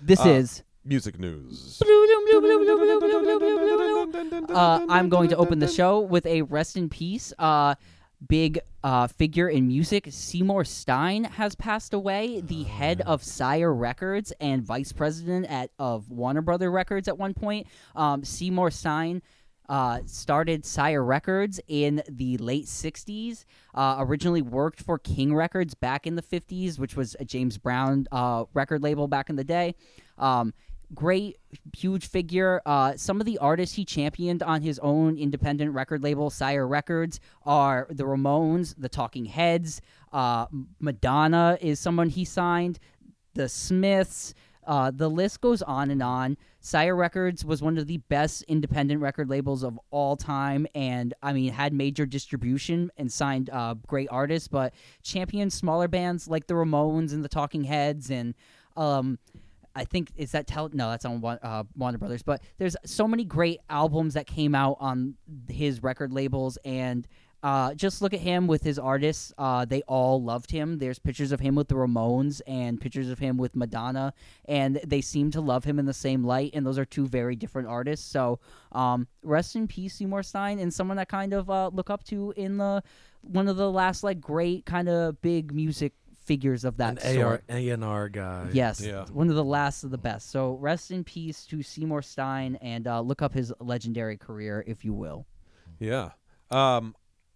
This is music news. I'm going to open the show with a rest in peace. Big figure in music, Seymour Stein has passed away, the head of Sire Records and vice president of Warner Brother Records at one point. Seymour Stein started Sire Records in the late 60s, originally worked for King Records back in the 50s, which was a James Brown record label back in the day. Great, huge figure. Some of the artists he championed on his own independent record label, Sire Records, are the Ramones, the Talking Heads. Madonna is someone he signed. The Smiths. The list goes on and on. Sire Records was one of the best independent record labels of all time, and I mean had major distribution and signed great artists, but championed smaller bands like the Ramones and the Talking Heads, and I think is that no, that's on Warner Brothers. But there's so many great albums that came out on his record labels, and just look at him with his artists. They all loved him. There's pictures of him with the Ramones and pictures of him with Madonna, and they seem to love him in the same light, and those are two very different artists. So rest in peace, Seymour Stein, and someone that kind of look up to in one of the last like great kind of big music figures of that sort. A&R guy. Yes, Yeah. one of the last of the best. So rest in peace to Seymour Stein, and look up his legendary career, if you will. Yeah.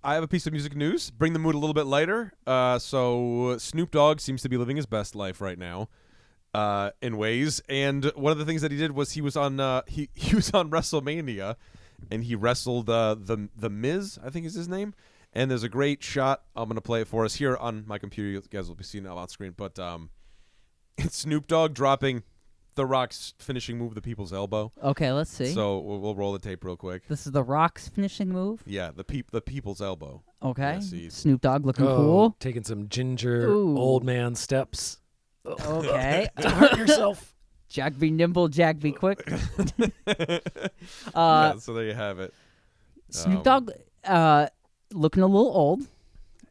I have a piece of music news. Bring the mood a little bit lighter. So Snoop Dogg seems to be living his best life right now, in ways. And one of the things that he did was he was on he was on WrestleMania, and he wrestled the Miz, I think is his name. And there's a great shot. I'm going to play it for us here on my computer. You guys will be seeing it on screen. But it's Snoop Dogg dropping The Rock's finishing move, the People's Elbow. Okay, let's see. So we'll roll the tape real quick. This is The Rock's finishing move. Yeah, the People's Elbow. Okay. Yeah, see. Snoop Dogg looking cool. Taking some ginger Ooh. old man steps. Okay. To hurt yourself. Jack be nimble, Jack be quick. Yeah, so there you have it. Snoop Dogg looking a little old.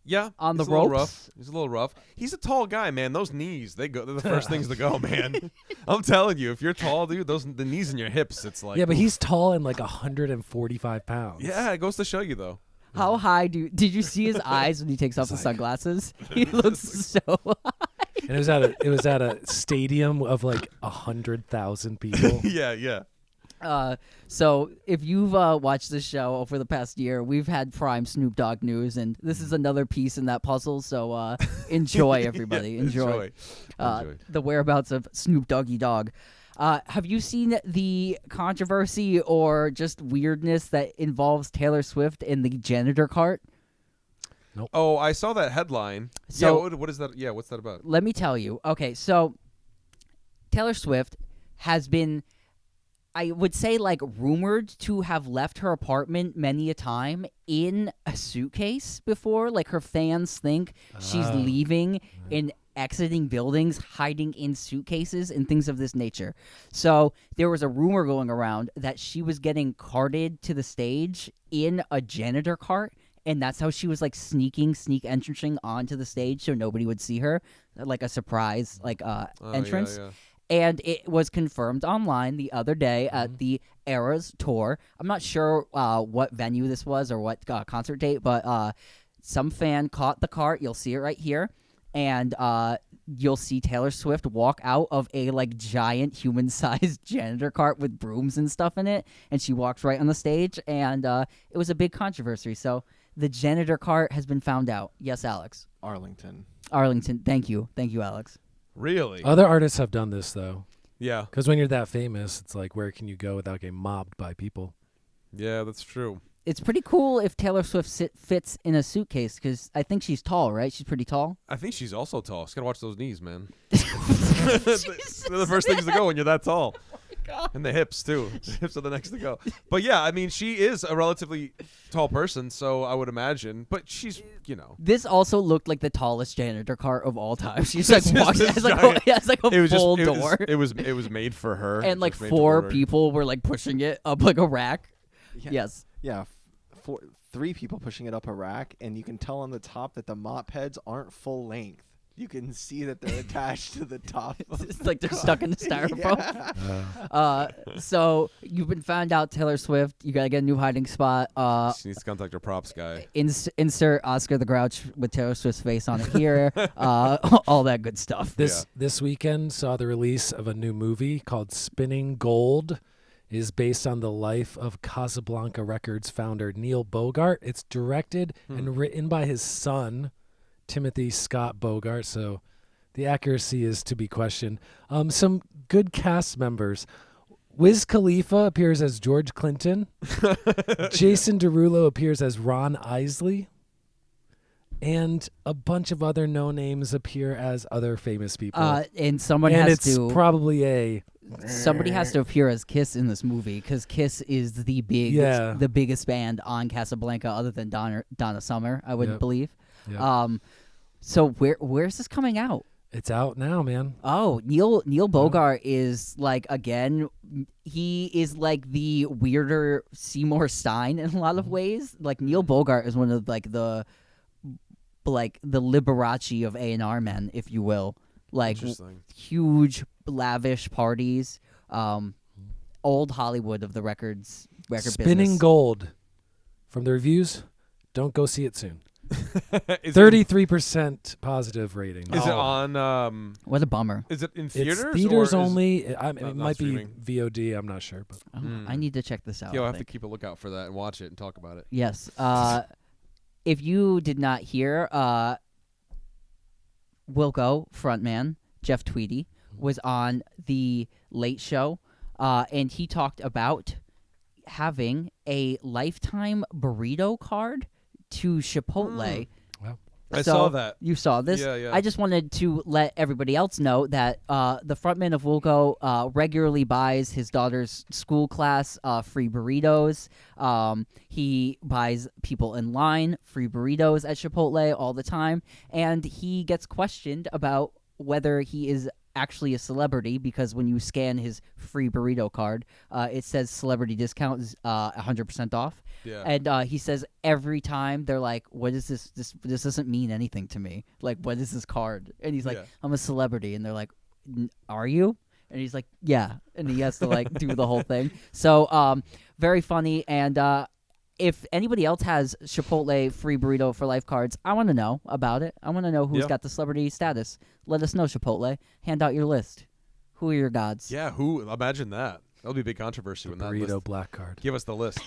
Yeah, on the he's a little ropes. rough. He's a little rough. He's a tall guy, man. Those knees, they're the first things to go, man. I'm telling you, if you're tall, dude, the knees and your hips, it's like. Yeah, but he's tall and like 145 pounds. Yeah, it goes to show you, though. How high did you see his eyes when he takes off the sunglasses? He looks so high. And it was at a stadium of like 100,000 people. Yeah. So if you've watched this show over the past year, we've had prime Snoop Dogg news, and this is another piece in that puzzle. So enjoy, everybody. Yeah, enjoy. Enjoy. The whereabouts of Snoop Doggy Dogg. Have you seen the controversy or just weirdness that involves Taylor Swift in the janitor cart? Oh, I saw that headline. So- what is that? Yeah, what's that about? Let me tell you. Okay, so Taylor Swift has been, I would say, like, rumored to have left her apartment many a time in a suitcase before. Like, her fans think she's leaving and exiting buildings, hiding in suitcases and things of this nature. So there was a rumor going around that she was getting carted to the stage in a janitor cart, and that's how she was like sneak entrancing onto the stage so nobody would see her, like a surprise entrance. Yeah. And it was confirmed online the other day at the Eras tour. I'm not sure what venue this was or what concert date, but some fan caught the cart. You'll see it right here. And you'll see Taylor Swift walk out of a like giant human-sized janitor cart with brooms and stuff in it. And she walks right on the stage. And it was a big controversy. So the janitor cart has been found out. Yes, Alex. Arlington. Thank you. Thank you, Alex. Really? Other artists have done this though. Yeah. Because when you're that famous, it's like, where can you go without getting mobbed by people? Yeah, that's true. It's pretty cool if Taylor Swift fits in a suitcase, because I think she's tall, right? She's pretty tall. I think she's also tall. She's got to watch those knees, man. They're the first things to go when you're that tall. And the hips, too. The hips are the next to go. But, yeah, I mean, she is a relatively tall person, so I would imagine. But she's, you know. This also looked like the tallest janitor cart of all time. She's like It's just walking, this it's like, giant- it's like a It was full just, door. It was made for her. And like Just made to 4 order. people were like pushing it up like a rack. Yeah. Yes. Yeah, 3 people pushing it up a rack, and you can tell on the top that the mop heads aren't full length. You can see that they're attached to the top. It's like they're stuck in the styrofoam. Yeah. So you've been found out, Taylor Swift. You gotta get a new hiding spot. She needs to contact her props guy. Insert Oscar the Grouch with Taylor Swift's face on it here. All that good stuff. This weekend saw the release of a new movie called Spinning Gold. It is based on the life of Casablanca Records founder Neil Bogart. It's directed and written by his son, Timothy Scott Bogart, so the accuracy is to be questioned. Some good cast members. Wiz Khalifa appears as George Clinton. Jason Derulo appears as Ron Isley. And a bunch of other no-names appear as other famous people. And someone and has it's to probably somebody has to appear as Kiss in this movie because Kiss is the biggest band on Casablanca other than Donna Summer, I would believe. Yep. So where's this coming out? It's out now, man. Oh, Neil Bogart is like, again, he is like the weirder Seymour Stein in a lot of ways. Like Neil Bogart is one of like the Liberace of A&R men, if you will. Like huge lavish parties, old Hollywood of the record Spinning business. Gold. From the reviews, don't go see it soon. 33% positive rating. Is it on? What a bummer. Is it in theaters? It's theaters or only. It not might streaming? be VOD. I'm not sure, but I need to check this out. Yeah, I'll I have to think. keep a lookout for that and watch it and talk about it. Yes. If you did not hear, Wilco frontman Jeff Tweedy was on the Late Show, and he talked about having a lifetime burrito card to Chipotle. Wow. I So, saw that. You saw this? Yeah. I just wanted to let everybody else know that the frontman of Wilco regularly buys his daughter's school class free burritos. He buys people in line free burritos at Chipotle all the time. And he gets questioned about whether he is actually a celebrity because when you scan his free burrito card, it says celebrity discount is 100% off. Yeah. And he says every time they're like, "What is this? This doesn't mean anything to me. Like, what is this card?" And he's like, Yeah. "I'm a celebrity," and they're like, "Are you?" And he's like, "Yeah," and he has to like do the whole thing. So, very funny. And if anybody else has Chipotle free burrito for life cards, I want to know about it. I want to know who's got the celebrity status. Let us know, Chipotle. Hand out your list. Who are your gods? Yeah, who? Imagine that. That'll be a big controversy when that burrito list. black card. Give us the list.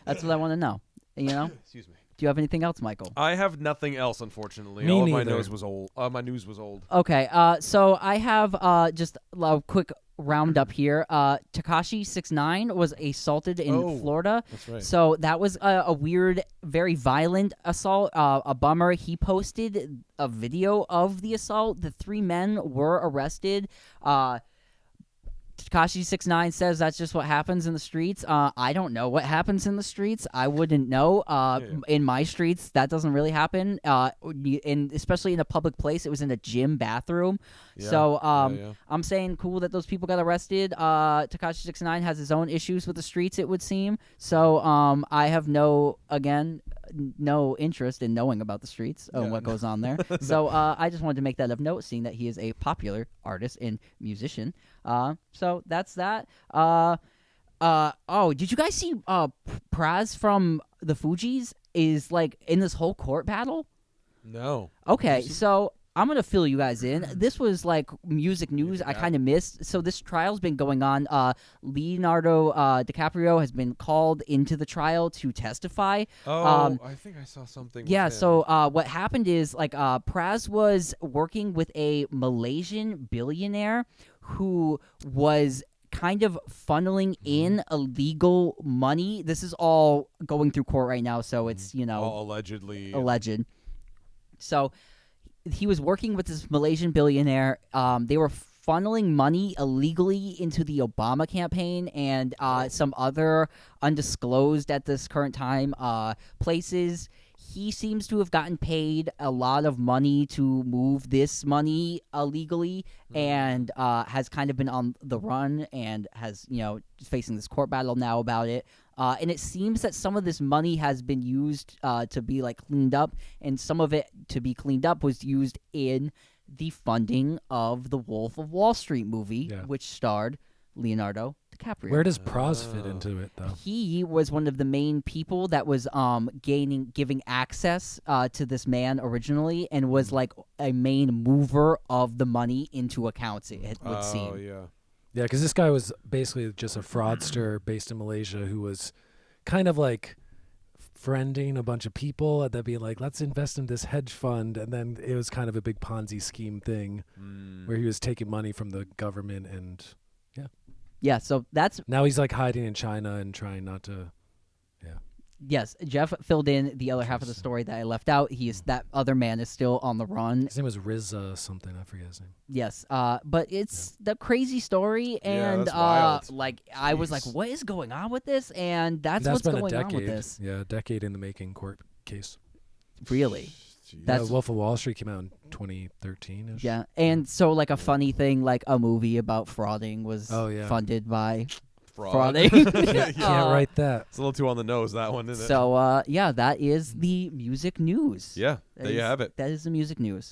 That's what I want to know. You know? Excuse me. Do you have anything else, Michael? I have nothing else, unfortunately. Me All of my neither. news was old. My news was old. Okay, so I have just a quick roundup here. Tekashi 6ix9ine was assaulted in Florida. That's right. So that was a weird, very violent assault. A bummer. He posted a video of the assault. The 3 men were arrested. Tekashi 6ix9ine says that's just what happens in the streets. I don't know what happens in the streets. I wouldn't know. In my streets, that doesn't really happen. And especially in a public place, it was in a gym bathroom. Yeah. So Yeah. I'm saying cool that those people got arrested. Tekashi 6ix9ine has his own issues with the streets, it would seem. So I have no interest in knowing about the streets and what goes on there. So I just wanted to make that of note, seeing that he is a popular artist and musician. So that's that. Did you guys see Praz from the Fugees is like in this whole court battle? No. Okay, so I'm going to fill you guys in. This was like music news I kind of missed. So this trial's been going on. Leonardo DiCaprio has been called into the trial to testify. I think I saw something. Yeah, with him. so what happened is like Praz was working with a Malaysian billionaire who was kind of funneling in illegal money. This is all going through court right now, so it's, All allegedly. alleged. So he was working with this Malaysian billionaire. They were funneling money illegally into the Obama campaign and some other undisclosed at this current time places. He seems to have gotten paid a lot of money to move this money illegally and has kind of been on the run and has, facing this court battle now about it. And it seems that some of this money has been used to be like cleaned up, and some of it to be cleaned up was used in the funding of the Wolf of Wall Street movie, Yeah. which starred Leonardo DiCaprio. Where does Pros fit into it, though? He was one of the main people that was giving access to this man originally, and was like a main mover of the money into accounts. It would seem. yeah. Yeah, because this guy was basically just a fraudster based in Malaysia who was kind of like friending a bunch of people and then being like, let's invest in this hedge fund. And then it was kind of a big Ponzi scheme thing where he was taking money from the government. And Yeah, so that's now he's like hiding in China and trying not to. yes. Jeff filled in the other half of the story that I left out. That other man is still on the run. His name was Riza something. I forget his name. Yes, but it's the crazy story, Yeah, and that's wild. like I was like, Jeez. what is going on with this? And that's That's what's been going a on decade. with this. Yeah, a decade in the making court case. Really, Jeez. That's- Wolf of Wall Street came out in 2013 ish. yeah. And so like a funny thing, like a movie about frauding was Oh, yeah. funded by Fraud. frauding. Can't write that. It's a little too on the nose, that one, isn't it? So yeah, that is the music news. yeah, That there you is- have it. That is the music news.